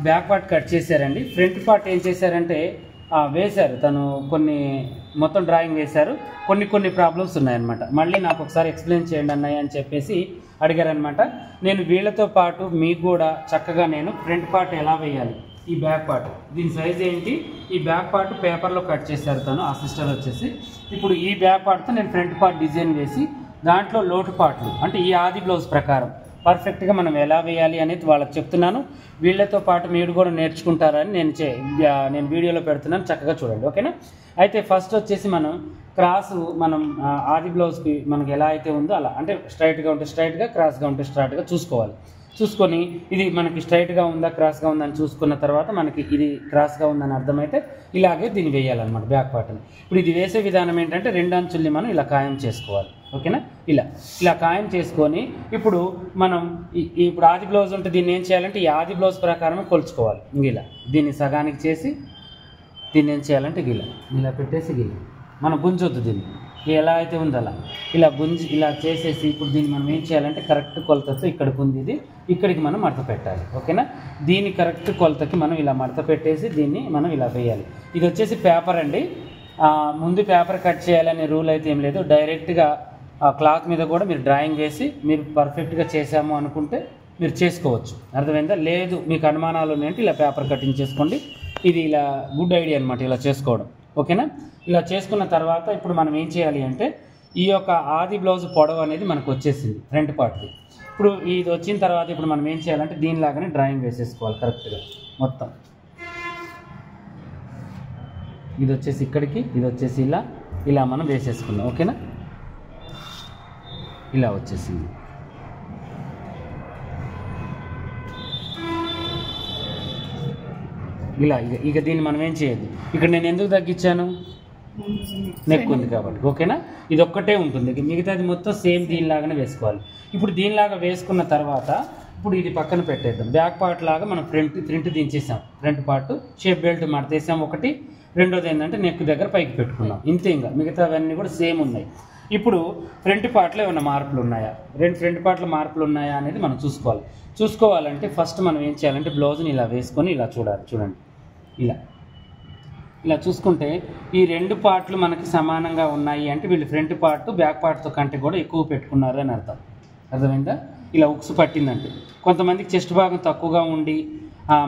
Back part cut చేశారండి. Front part ఏం చేశారంటే వేశారు, తను కొన్ని మొత్తం డ్రాయింగ్ వేశారు, కొన్ని ప్రాబ్లమ్స్ ఉన్నాయన్నమాట. మళ్ళీ నాకు ఒకసారి ఎక్స్ప్లెయిన్ చేయండి అన్నయ్య అని చెప్పేసి అడిగారనమాట. నేను వీళ్ళతో పాటు మీకు కూడా చక్కగా నేను ఫ్రంట్ పార్ట్ ఎలా వేయాలి, ఈ బ్యాక్ పార్ట్ దీని సైజ్ ఏంటి, ఈ బ్యాక్ పార్ట్ పేపర్లో కట్ చేశారు తను ఆ సిస్టర్ వచ్చేసి. ఇప్పుడు ఈ బ్యాక్ పార్ట్తో నేను ఫ్రంట్ పార్ట్ డిజైన్ వేసి దాంట్లో లోటు పార్ట్లు అంటే ఈ ఆది బ్లౌజ్ ప్రకారం పర్ఫెక్ట్గా మనం ఎలా వేయాలి అనేది వాళ్ళకి చెప్తున్నాను. వీళ్ళతో పాటు మీరు కూడా నేర్చుకుంటారని నేను వీడియోలో పెడుతున్నాను, చక్కగా చూడండి ఓకేనా. అయితే ఫస్ట్ వచ్చేసి మనం మనం ఆది బ్లౌజ్కి మనకి ఎలా అయితే ఉందో అలా అంటే స్ట్రైట్గా ఉంటే స్ట్రైట్గా, క్రాస్గా ఉంటే స్ట్రైట్గా చూసుకొని ఇది మనకి స్ట్రైట్గా ఉందా క్రాస్గా ఉందని చూసుకున్న తర్వాత మనకి ఇది క్రాస్గా ఉందని అర్థమైతే ఇలాగే దీన్ని వేయాలన్నమాట బ్యాక్ పార్ట్ని. ఇప్పుడు ఇది వేసే విధానం ఏంటంటే 2 అంచుల్ని మనం ఇలా ఖాయం చేసుకోవాలి ఓకేనా. ఇలా ఖాయం చేసుకొని ఇప్పుడు మనం ఇప్పుడు ఆది బ్లౌజ్ ఉంటే దీన్ని ఏం చేయాలంటే ఈ ఆది బ్లౌజ్ ప్రకారమే కొలుచుకోవాలి. ఇలా దీన్ని సగానికి చేసి దీన్ని ఏం చేయాలంటే ఇలా పెట్టేసి మనం గుంజొద్దు, దీన్ని ఎలా అయితే ఉందో అలా ఇలా చేసేసి ఇప్పుడు దీన్ని మనం ఏం చేయాలంటే కరెక్ట్ కొలతతో ఇక్కడికి ఉంది ఇది, ఇక్కడికి మనం మడత పెట్టాలి ఓకేనా. దీని కరెక్ట్ కొలతకి మనం ఇలా మడత పెట్టేసి దీన్ని మనం ఇలా వేయాలి. ఇది వచ్చేసి పేపర్ అండి. ముందు పేపర్ కట్ చేయాలనే రూల్ అయితే ఏం లేదు, డైరెక్ట్గా క్లాత్ మీద కూడా మీరు డ్రాయింగ్ వేసి మీరు పర్ఫెక్ట్గా చేసాము అనుకుంటే మీరు చేసుకోవచ్చు, అర్థమైందా. లేదు మీకు అనుమానాలు ఉన్నాయంటే ఇలా పేపర్ కటింగ్ చేసుకోండి. ఇది ఇలా గుడ్ ఐడియా అనమాట ఇలా చేసుకోవడం ఓకేనా. ఇలా చేసుకున్న తర్వాత ఇప్పుడు మనం ఏం చేయాలి అంటే ఈ యొక్క ఆది బ్లౌజ్ పొడవు అనేది మనకు వచ్చేసింది ఫ్రంట్ పార్ట్కి. ఇప్పుడు ఇది వచ్చిన తర్వాత ఇప్పుడు మనం ఏం చేయాలంటే దీనిలాగానే డ్రాయింగ్ వేసేసుకోవాలి కరెక్ట్గా మొత్తం. ఇది వచ్చేసి ఇక్కడికి, ఇది వచ్చేసి ఇలా మనం వేసేసుకుందాం ఓకేనా. ఇలా వచ్చేసింది. ఇక దీన్ని మనం ఏం చేయొద్దు. ఇక్కడ నేను ఎందుకు తగ్గించాను, నెక్ ఉంది కాబట్టి ఓకేనా. ఇది ఒక్కటే ఉంటుంది, మిగతాది మొత్తం సేమ్ దీనిలాగానే వేసుకోవాలి. ఇప్పుడు దీనిలాగా వేసుకున్న తర్వాత ఇప్పుడు ఇది పక్కన పెట్టేద్దాం. బ్యాక్ పార్ట్ లాగా మనం ఫ్రంట్ దించేసాం, ఫ్రంట్ పార్ట్ షేప్ బెల్ట్ మడతేసాం ఒకటి. రెండోది ఏంటంటే నెక్ దగ్గర పైకి పెట్టుకున్నాం, ఇంతే. ఇంకా మిగతావన్నీ కూడా సేమ్ ఉన్నాయి. ఇప్పుడు ఫ్రంట్ పార్ట్లో ఏమైనా మార్పులు ఉన్నాయా, ఫ్రంట్ పార్ట్లో మార్పులు ఉన్నాయా అనేది మనం చూసుకోవాలంటే ఫస్ట్ మనం ఏం చేయాలంటే బ్లౌజ్ని ఇలా వేసుకొని ఇలా చూడండి. ఇలా చూసుకుంటే ఈ 2 పార్ట్లు మనకి సమానంగా ఉన్నాయి అంటే వీళ్ళు ఫ్రంట్ పార్ట్ బ్యాక్ పార్ట్తో కంటే కూడా ఎక్కువ పెట్టుకున్నారు అని అర్థమైందా. ఇలా ఉక్సు పట్టిందంటే కొంతమందికి చెస్ట్ భాగం తక్కువగా ఉండి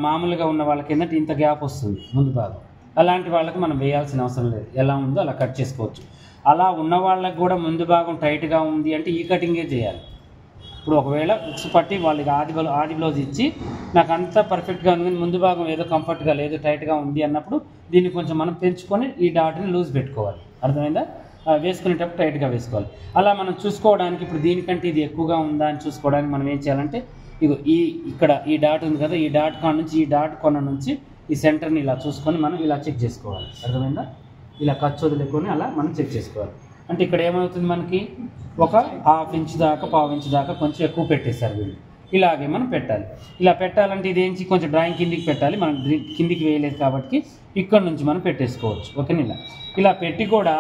మామూలుగా ఉన్న వాళ్ళకి ఏంటంటే ఇంత గ్యాప్ వస్తుంది ముందు భాగం, అలాంటి వాళ్ళకి మనం వేయాల్సిన అవసరం లేదు, ఎలా ఉందో అలా కట్ చేసుకోవచ్చు. అలా ఉన్న వాళ్ళకి కూడా ముందు భాగం టైట్గా ఉంది అంటే ఈ కటింగే చేయాలి. ఇప్పుడు ఒకవేళ ఉక్స్ పట్టి వాళ్ళకి ఆది బ్లౌజ్ ఇచ్చి నాకు అంతా పర్ఫెక్ట్గా ఉంది కానీ ముందు భాగం ఏదో కంఫర్ట్గా లేదు టైట్గా ఉంది అన్నప్పుడు దీన్ని కొంచెం మనం పెంచుకొని ఈ డాట్ని లూజ్ పెట్టుకోవాలి, అర్థమైందా. వేసుకునేటప్పుడు టైట్గా వేసుకోవాలి. అలా మనం చూసుకోవడానికి ఇప్పుడు దీనికంటే ఇది ఎక్కువగా ఉందా అని చూసుకోవడానికి మనం ఏం చేయాలంటే ఇక్కడ ఈ డాట్ ఉంది కదా, ఈ డాట్ కాడ నుంచి ఈ డాట్ కొన నుంచి ఈ సెంటర్ని ఇలా చూసుకొని మనం ఇలా చెక్ చేసుకోవాలి, అర్థమైందా. ఇలా ఖర్చు వదిలేకొని అలా మనం చెక్ చేసుకోవాలి. అంటే ఇక్కడ ఏమవుతుంది మనకి ఒక ½ ఇంచ్ దాకా ½ ఇంచ్ దాకా కొంచెం ఎక్కువ పెట్టేశారు వీళ్ళు. ఇలాగే మనం పెట్టాలి. ఇలా పెట్టాలంటే ఇదేంచి కొంచెం డ్రాయింగ్ కిందికి పెట్టాలి, మనం కిందికి వేయలేదు కాబట్టి ఇక్కడ నుంచి మనం పెట్టేసుకోవచ్చు ఓకేనా. ఇలా పెట్టి కూడా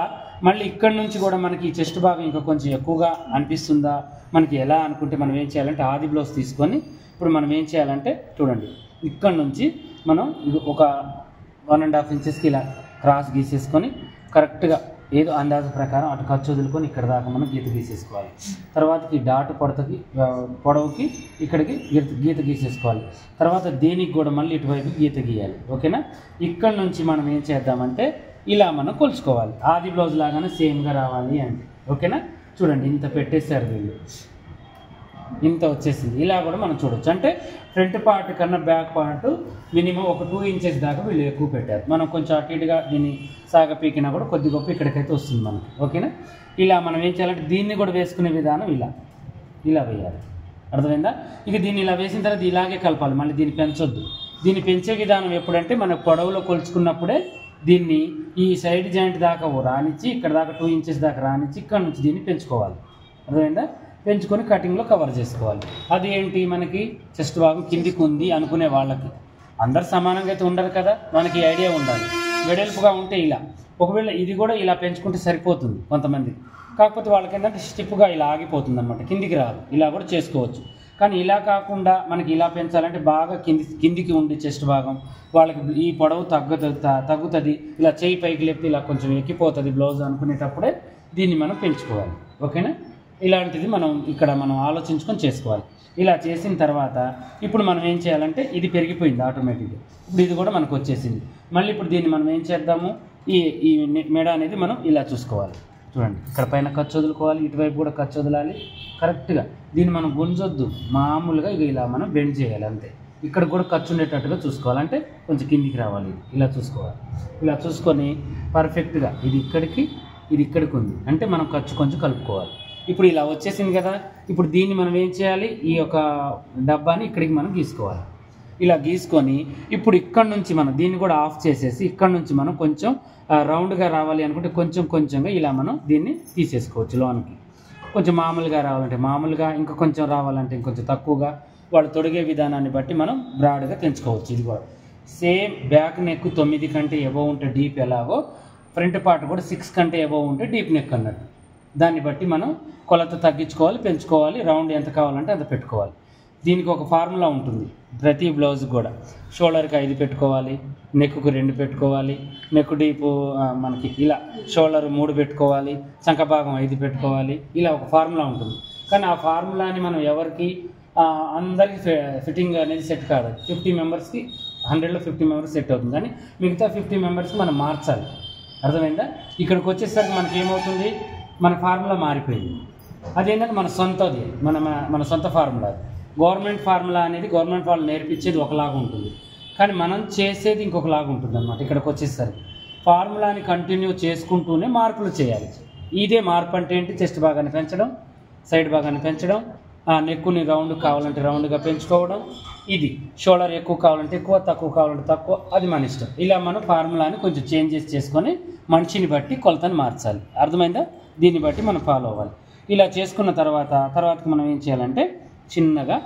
మళ్ళీ ఇక్కడ నుంచి కూడా మనకి చెస్ట్ భాగం ఇంకా కొంచెం ఎక్కువగా అనిపిస్తుందా మనకి ఎలా అనుకుంటే మనం ఏం చేయాలంటే ఆది బ్లౌజ్ తీసుకొని ఇప్పుడు మనం ఏం చేయాలంటే చూడండి ఇక్కడ నుంచి మనం ఒక 1½ ఇంచెస్కి ఇలా క్రాస్ గీసేసుకొని కరెక్ట్గా ఏదో అందాజు ప్రకారం అటు ఖర్చు వదులుకొని ఇక్కడ దాకా మనం గీత గీసేసుకోవాలి. తర్వాత ఈ డాట్ పొడవుకి ఇక్కడికి గీత గీసేసుకోవాలి. తర్వాత దీనికి కూడా మళ్ళీ ఇటువైపు గీత గీయాలి ఓకేనా. ఇక్కడ నుంచి మనం ఏం చేద్దామంటే ఇలా మనం కొలుచుకోవాలి, ఆది బ్లౌజ్ లాగానే సేమ్గా రావాలి అంటే ఓకేనా. చూడండి ఇంత పెట్టేశారు వీళ్ళు, ఇంత వచ్చేసింది. ఇలా కూడా మనం చూడొచ్చు. అంటే ఫ్రంట్ పార్ట్ కన్నా బ్యాక్ పార్ట్ మినిమం ఒక 2 ఇంచెస్ దాకా వీళ్ళు ఎక్కువ పెట్టారు. మనం కొంచెం అటు ఇటుగా దీన్ని సాగ పీకినా కూడా కొద్ది గొప్ప ఇక్కడికైతే వస్తుంది మనకి ఓకేనా. ఇలా మనం ఏం చేయాలంటే దీన్ని కూడా వేసుకునే విధానం ఇలా వేయాలి, అర్థమైందా. ఇక దీన్ని ఇలా వేసిన తర్వాత ఇలాగే కలపాలి, మళ్ళీ దీన్ని పెంచొద్దు. దీన్ని పెంచే విధానం ఎప్పుడంటే మన పొడవులో కొలుచుకున్నప్పుడే దీన్ని ఈ సైడ్ జాయింట్ దాకా రానిచ్చి ఇక్కడ దాకా 2 ఇంచెస్ దాకా రానిచ్చి ఇక్కడ నుంచి దీన్ని పెంచుకోవాలి, అర్థమైందా. పెంచుకొని కటింగ్లో కవర్ చేసుకోవాలి. అది ఏంటి మనకి చెస్ట్ భాగం కిందికి ఉంది అనుకునే వాళ్ళకి, అందరు సమానంగా అయితే ఉండరు కదా, మనకి ఐడియా ఉండాలి. వెడల్పుగా ఉంటే ఇలా, ఒకవేళ ఇది కూడా ఇలా పెంచుకుంటే సరిపోతుంది కొంతమంది, కాకపోతే వాళ్ళకి ఏంటంటే స్టిప్గా ఇలా ఆగిపోతుంది అనమాట, కిందికి రాదు. ఇలా కూడా చేసుకోవచ్చు. కానీ ఇలా కాకుండా మనకి ఇలా పెంచాలంటే బాగా కిందికి ఉండి చెస్ట్ భాగం వాళ్ళకి ఈ పొడవు తగ్గుతుంది, ఇలా చేయి పైకి లేపితే ఇలా కొంచెం ఎక్కిపోతుంది బ్లౌజ్ అనుకునేటప్పుడే దీన్ని మనం పెంచుకోవాలి. ఓకేనా? ఇలాంటిది మనం ఆలోచించుకొని చేసుకోవాలి. ఇలా చేసిన తర్వాత ఇప్పుడు మనం ఏం చేయాలంటే ఇది పెరిగిపోయింది ఆటోమేటిక్గా, ఇప్పుడు ఇది కూడా మనకు వచ్చేసింది. మళ్ళీ ఇప్పుడు దీన్ని మనం ఏం చేద్దాము, ఈ మెడ అనేది మనం ఇలా చూసుకోవాలి. చూడండి, ఇక్కడ పైన ఖర్చు వదులుకోవాలి, ఇటువైపు కూడా ఖర్చు వదలాలి కరెక్ట్గా. దీన్ని మనం గుంజొద్దు, మామూలుగా ఇలా మనం బెండ్ చేయాలి అంతే. ఇక్కడ కూడా ఖర్చు ఉండేటట్టుగా చూసుకోవాలి, అంటే కొంచెం కిందికి రావాలి, ఇలా చూసుకోవాలి. ఇలా చూసుకొని పర్ఫెక్ట్గా ఇది ఇక్కడికి ఉంది అంటే మనం ఖర్చు కొంచెం కలుపుకోవాలి. ఇప్పుడు ఇలా వచ్చేసింది కదా, ఇప్పుడు దీన్ని మనం ఏం చేయాలి, ఈ యొక్క డబ్బాని ఇక్కడికి మనం గీసుకోవాలి. ఇలా గీసుకొని ఇప్పుడు ఇక్కడ నుంచి మనం దీన్ని కూడా ఆఫ్ చేసేసి ఇక్కడ నుంచి మనం కొంచెం రౌండ్గా రావాలి అనుకుంటే కొంచెంగా ఇలా మనం దీన్ని తీసేసుకోవచ్చు లోనికి. కొంచెం మామూలుగా రావాలంటే మామూలుగా, ఇంకా కొంచెం రావాలంటే ఇంకొంచెం తక్కువగా, వాళ్ళు తొడిగే విధానాన్ని బట్టి మనం బ్రాడ్గా పెంచుకోవచ్చు. ఇది కూడా సేమ్ బ్యాక్ నెక్ 9 కంటే ఎబోవ్ ఉంటే డీప్ ఎలాగో ఫ్రంట్ పార్ట్ కూడా 6 కంటే ఎబోవ్ ఉంటే డీప్ నెక్ అన్నట్టు. దాన్ని బట్టి మనం కొలత తగ్గించుకోవాలి, పెంచుకోవాలి, రౌండ్ ఎంత కావాలంటే అంత పెట్టుకోవాలి. దీనికి ఒక ఫార్ములా ఉంటుంది ప్రతి బ్లౌజ్ కూడా. షోల్డర్కి 5 పెట్టుకోవాలి, నెక్కు 2 పెట్టుకోవాలి, నెక్ డీపు మనకి ఇలా షోల్డర్ 3 పెట్టుకోవాలి, చంక భాగం 5 పెట్టుకోవాలి, ఇలా ఒక ఫార్ములా ఉంటుంది. కానీ ఆ ఫార్ములాని మనం ఎవరికి అందరికీ ఫిట్టింగ్ అనేది సెట్ కాదు. 50 మెంబర్స్కి 100లో 50 మెంబర్స్ సెట్ అవుతుంది, కానీ మిగతా 50 మెంబర్స్కి మనం మార్చాలి. అర్థమైందా? ఇక్కడికి వచ్చేసరికి మనకి ఏమవుతుంది, మన ఫార్ములా మారిపోయింది. అదేంటంటే మన సొంతది, మన సొంత ఫార్ములా. గవర్నమెంట్ ఫార్ములా అనేది గవర్నమెంట్ వాళ్ళు నేర్పించేది ఒకలాగా ఉంటుంది, కానీ మనం చేసేది ఇంకొకలాగా ఉంటుంది అన్నమాట. ఇక్కడికి వచ్చేసరికి ఫార్ములాని కంటిన్యూ చేసుకుంటూనే మార్పులు చేయాలి. ఇదే మార్పు అంటే ఏంటి, చెస్ట్ భాగాన్ని పెంచడం, సైడ్ భాగాన్ని పెంచడం, నెక్కుని రౌండ్ కావాలంటే రౌండ్గా పెంచుకోవడం, ఇది షోల్డర్ ఎక్కువ కావాలంటే ఎక్కువ, తక్కువ కావాలంటే తక్కువ, అది మన ఇష్టం. ఇలా మనం ఫార్ములాని కొంచెం చేంజెస్ చేసుకొని మనిషిని బట్టి కొలతని మార్చాలి. అర్థమైందా? దీన్ని బట్టి మనం ఫాలో అవ్వాలి. ఇలా చేసుకున్న తర్వాతకి మనం ఏం చేయాలంటే చిన్నగా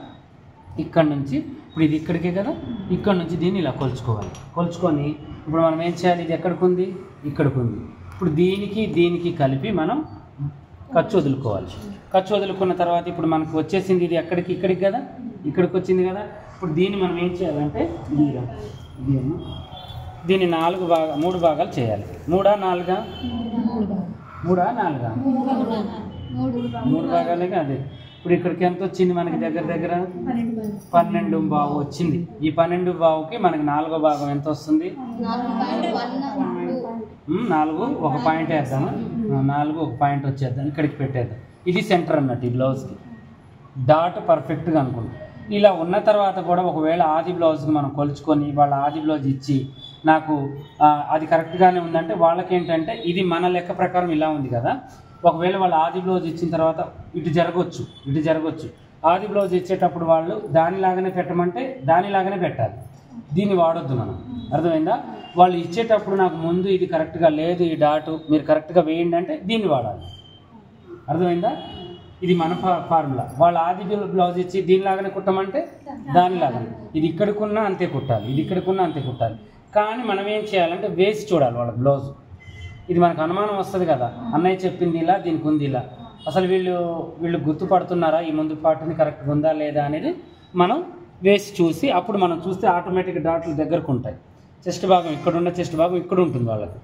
ఇక్కడ నుంచి, ఇప్పుడు ఇది ఇక్కడికే కదా, ఇక్కడ నుంచి దీన్ని ఇలా కొలుచుకొని ఇప్పుడు మనం ఏం చేయాలి, ఇది ఎక్కడికి ఉంది, ఇక్కడికి ఉంది. ఇప్పుడు దీనికి కలిపి మనం ఖర్చు వదులుకోవాలి. ఖర్చు వదులుకున్న తర్వాత ఇప్పుడు మనకు వచ్చేసింది ఇది ఇక్కడికి కదా, ఇక్కడికి వచ్చింది కదా. ఇప్పుడు దీన్ని మనం ఏం చేయాలంటే దీన్ని 3 భాగాలు చేయాలి. 3 4 3 భాగాలుగా. అదే ఇప్పుడు ఇక్కడికి ఎంత వచ్చింది, మనకి దగ్గర 12.5 వచ్చింది. ఈ 12.5కి మనకి 4వ భాగం ఎంత వస్తుంది, 4 ఒక పాయింట్ వేద్దాము, 4 ఒక పాయింట్ వచ్చేద్దాం, ఇక్కడికి పెట్టేద్దాం. ఇది సెంటర్ అన్నట్టు ఈ బ్లౌజ్కి, డాట్ పర్ఫెక్ట్గా అనుకుంటాం. ఇలా ఉన్న తర్వాత కూడా ఒకవేళ ఆది బ్లౌజ్కి మనం కొలుచుకొని వాళ్ళ ఆది బ్లౌజ్ ఇచ్చి నాకు అది కరెక్ట్గానే ఉందంటే వాళ్ళకేంటంటే ఇది మన లెక్క ప్రకారం ఇలా ఉంది కదా, ఒకవేళ వాళ్ళు ఆది బ్లౌజ్ ఇచ్చిన తర్వాత ఇటు జరగవచ్చు. ఆది బ్లౌజ్ ఇచ్చేటప్పుడు వాళ్ళు దానిలాగానే పెట్టమంటే దానిలాగానే పెట్టాలి, దీన్ని వాడొద్దు మనం. అర్థమైందా? వాళ్ళు ఇచ్చేటప్పుడు నాకు ముందు ఇది కరెక్ట్గా లేదు, ఈ డాటు మీరు కరెక్ట్గా వేయండి అంటే దీన్ని వాడాలి. అర్థమైందా? ఇది మన ఫార్ములా. వాళ్ళు ఆది బ్లౌజ్ ఇచ్చి దీనిలాగానే కుట్టమంటే దానిలాగానే, ఇది ఇక్కడికున్నా అంతే కుట్టాలి, ఇది ఇక్కడికున్నా అంతే కుట్టాలి. కానీ మనం ఏం చేయాలంటే వేసి చూడాలి వాళ్ళ బ్లౌజ్. ఇది మనకు అనుమానం వస్తుంది కదా, అన్నయ్య చెప్పింది ఇలా, దీనికి ఉంది ఇలా, అసలు వీళ్ళు గుర్తుపడుతున్నారా, ఈ ముందు పార్ట్ని కరెక్ట్గా ఉందా లేదా అనేది మనం వేసి చూసి అప్పుడు మనం చూస్తే ఆటోమేటిక్ డాట్లు దగ్గరకు ఉంటాయి. చెస్ట్ భాగం ఇక్కడున్న చెస్ట్ భాగం ఇక్కడ ఉంటుంది వాళ్ళకి.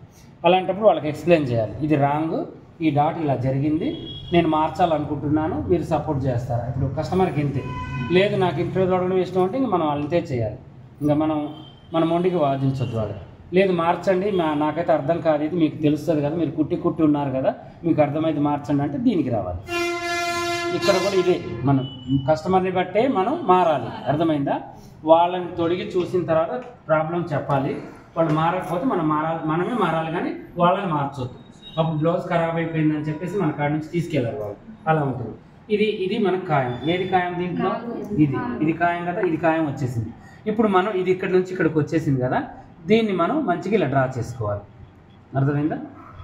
అలాంటప్పుడు వాళ్ళకి ఎక్స్ప్లెయిన్ చేయాలి, ఇది రాంగ్, ఈ డాట్ ఇలా జరిగింది, నేను మార్చాలనుకుంటున్నాను, మీరు సపోర్ట్ చేస్తారా. ఇప్పుడు కస్టమర్కి ఇంతే, లేదు నాకు ఇంట్లో చూడడం ఇష్టం అంటే ఇంక మనం అంతే చేయాలి. ఇంకా మన మొండికి వాదించొద్దు వాళ్ళకి. లేదు మార్చండి, నాకైతే అర్థం కాదు, ఇది మీకు తెలుస్తుంది కదా, మీరు కుట్టి ఉన్నారు కదా, మీకు అర్థమైతే మార్చండి అంటే దీనికి రావాలి. ఇక్కడ కూడా ఇదే, మనం కస్టమర్ని బట్టే మనం మారాలి. అర్థమైందా? వాళ్ళని తొడిగి చూసిన తర్వాత ప్రాబ్లం చెప్పాలి, వాళ్ళు మారకపోతే మనమే మారాలి, కానీ వాళ్ళని మార్చొద్దు. అప్పుడు బ్లౌజ్ ఖరాబ్ అయిపోయిందని చెప్పేసి మన కాడి నుంచి తీసుకెళ్ళారు వాళ్ళు, అలా ఉంటుంది. ఇది మనకు ఖాయం. ఏది ఖాయం దీంట్లో? ఇది ఖాయం కదా, ఇది ఖాయం వచ్చేసింది. ఇప్పుడు మనం ఇది ఇక్కడ నుంచి ఇక్కడికి వచ్చేసింది కదా, దీన్ని మనం మంచిగా ఇలా డ్రా చేసుకోవాలి. అర్థమైందా?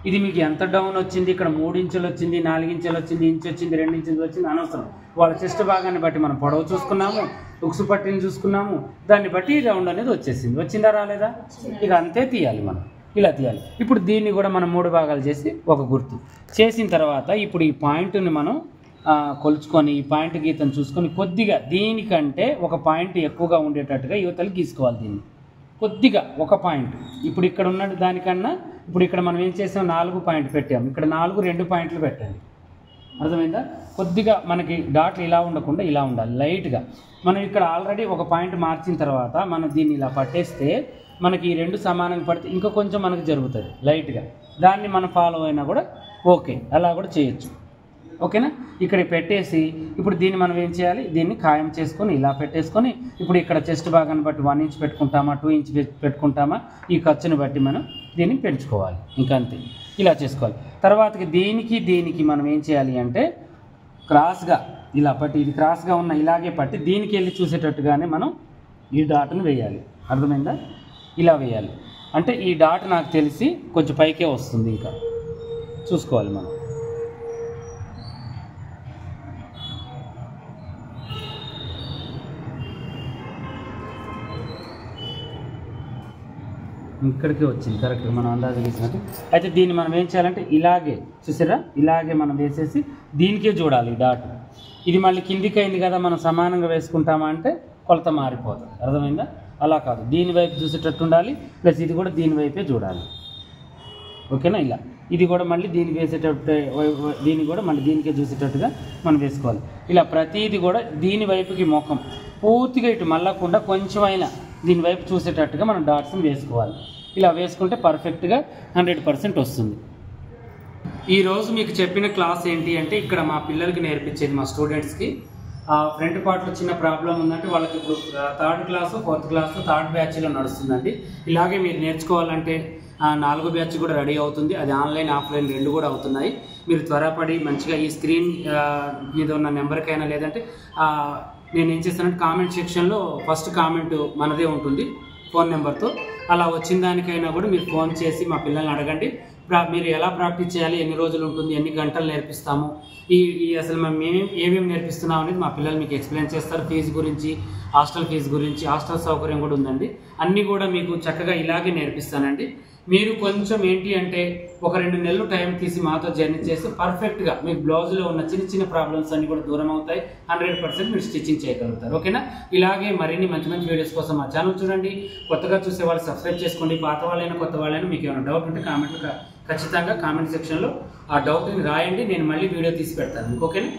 ఇది మీకు ఎంత డౌన్ వచ్చింది, ఇక్కడ 3 ఇంచులు వచ్చింది, 4 ఇంచులు వచ్చింది, ఇంచు వచ్చింది, 2 ఇంచులు వచ్చింది అనవసరం. వాళ్ళ చెస్ట్ భాగాన్ని బట్టి మనం పొడవు చూసుకున్నాము, ఉక్సు పట్టిని చూసుకున్నాము, దాన్ని బట్టి రౌండ్ అనేది వచ్చేసింది. వచ్చిందా రాలేదా? ఇక అంతే తీయాలి మనం, ఇలా తీయాలి. ఇప్పుడు దీన్ని కూడా మనం 3 భాగాలు చేసి ఒక గుర్తు చేసిన తర్వాత ఇప్పుడు ఈ పాయింట్ని మనం కొలుచుకొని ఈ పాయింట్ గీతను చూసుకొని కొద్దిగా దీనికంటే ఒక పాయింట్ ఎక్కువగా ఉండేటట్టుగా యువతలు గీసుకోవాలి. దీన్ని కొద్దిగా ఒక పాయింట్ ఇప్పుడు ఇక్కడ ఉన్న దానికన్నా ఇప్పుడు ఇక్కడ మనం ఏం చేసాం 4 పాయింట్ పెట్టాము, ఇక్కడ 4 2 పాయింట్లు పెట్టండి. అర్థమైందా? కొద్దిగా మనకి డాట్లు ఇలా ఉండకుండా ఇలా ఉండాలి లైట్గా. మనం ఇక్కడ ఆల్రెడీ ఒక పాయింట్ మార్చిన తర్వాత మనం దీన్ని ఇలా పట్టేస్తే మనకి ఈ 2 సమానంగా పడితే ఇంకా కొంచెం మనకు జరుగుతుంది లైట్గా. దాన్ని మనం ఫాలో అయినా కూడా ఓకే, అలా కూడా చేయొచ్చు. ఓకేనా? ఇక్కడ పెట్టేసి ఇప్పుడు దీన్ని మనం ఏం చేయాలి, దీన్ని ఖాయం చేసుకొని ఇలా పెట్టేసుకొని ఇప్పుడు ఇక్కడ చెస్ట్ భాగాన్ని బట్టి 1 ఇంచ్ పెట్టుకుంటామా 2 ఇంచ్ పెట్టుకుంటామా ఈ ఖర్చుని బట్టి మనం దీన్ని పెంచుకోవాలి. ఇంకా అంతే, ఇలా చేసుకోవాలి. తర్వాతకి దీనికి మనం ఏం చేయాలి అంటే క్రాస్గా ఇలా పట్టి, ఇది క్రాస్గా ఉన్న ఇలాగే పట్టి దీనికి వెళ్ళి చూసేటట్టుగానే మనం ఈ డాట్ను వేయాలి. అర్థమైందా? ఇలా వేయాలి. అంటే ఈ డాట్ నాకు తెలిసి కొంచెం పైకే వస్తుంది, ఇంకా చూసుకోవాలి మనం. ఇక్కడికి వచ్చింది కరెక్ట్గా మనం అందాజ గీసినట్టు. అయితే దీన్ని మనం ఏం చేయాలంటే ఇలాగే చూసారా, ఇలాగే మనం వేసేసి దీనికే చూడాలి డాట్. ఇది మళ్ళీ కిందికి అయింది కదా మనం సమానంగా వేసుకుంటామా అంటే కొలత మారిపోతుంది. అర్థమైందా? అలా కాదు, దీని వైపు చూసేటట్టు ఉండాలి, ప్లస్ ఇది కూడా దీని వైపే చూడాలి. ఓకేనా? ఇలా ఇది కూడా మళ్ళీ దీనికి వేసేటట్టు, దీన్ని కూడా మళ్ళీ దీనికే చూసేటట్టుగా మనం వేసుకోవాలి. ఇలా ప్రతిదీ కూడా దీని వైపుకి ముఖం పూర్తిగా ఇటు మళ్ళకుండా కొంచెమైనా దీని వైపు చూసేటట్టుగా మనం డాట్స్ని వేసుకోవాలి. ఇలా వేసుకుంటే పర్ఫెక్ట్గా 100% వస్తుంది. ఈరోజు మీకు చెప్పిన క్లాస్ ఏంటి అంటే ఇక్కడ మా పిల్లలకి నేర్పించేది, మా స్టూడెంట్స్కి ఫ్రంట్ పార్ట్లో చిన్న ప్రాబ్లం ఉందంటే వాళ్ళకి ఇప్పుడు 3rd class 4th class 3rd బ్యాచ్లో నడుస్తుందండి. ఇలాగే మీరు నేర్చుకోవాలంటే 4వ బ్యాచ్ కూడా రెడీ అవుతుంది. అది ఆన్లైన్ ఆఫ్లైన్ 2 కూడా అవుతున్నాయి. మీరు త్వరపడి మంచిగా ఈ స్క్రీన్ మీద ఉన్న నెంబర్కైనా లేదంటే నేను ఏం చేస్తానంటే కామెంట్ సెక్షన్లో ఫస్ట్ కామెంట్ మనదే ఉంటుంది ఫోన్ నెంబర్తో. అలా వచ్చిన దానికైనా కూడా మీరు ఫోన్ చేసి మా పిల్లల్ని అడగండి. మీరు ఎలా ప్రాక్టీస్ చేయాలి, ఎన్ని రోజులు ఉంటుంది, ఎన్ని గంటలు నేర్పిస్తాము, అసలు మేము ఏమేమి నేర్పిస్తున్నాం అనేది మా పిల్లలు మీకు ఎక్స్ప్లెయిన్ చేస్తారు. ఫీజు గురించి, హాస్టల్ ఫీజు గురించి, హాస్టల్ సౌకర్యం కూడా ఉందండి. అన్నీ కూడా మీకు చక్కగా ఇలాగే నేర్పిస్తానండి. మీరు కొంచెం ఏంటి అంటే ఒక 2 నెలలు టైం తీసి మాతో జర్నీ చేస్తే పర్ఫెక్ట్గా మీకు బ్లౌజ్లో ఉన్న చిన్న చిన్న ప్రాబ్లమ్స్ అన్నీ కూడా దూరం అవుతాయి. 100% మీరు స్టిచ్చింగ్ చేయగలుగుతారు. ఓకేనా? ఇలాగే మరిన్ని మంచి మంచి వీడియోస్ కోసం మా ఛానల్ చూడండి. కొత్తగా చూసే వాళ్ళు సబ్స్క్రైబ్ చేసుకోండి. పాత వాళ్ళైనా కొత్త వాళ్ళైనా మీకు ఏమైనా డౌట్ ఉంటే ఖచ్చితంగా కామెంట్ సెక్షన్లో ఆ డౌట్ని రాయండి. నేను మళ్ళీ వీడియో తీసి పెడతాను. ఓకేనా?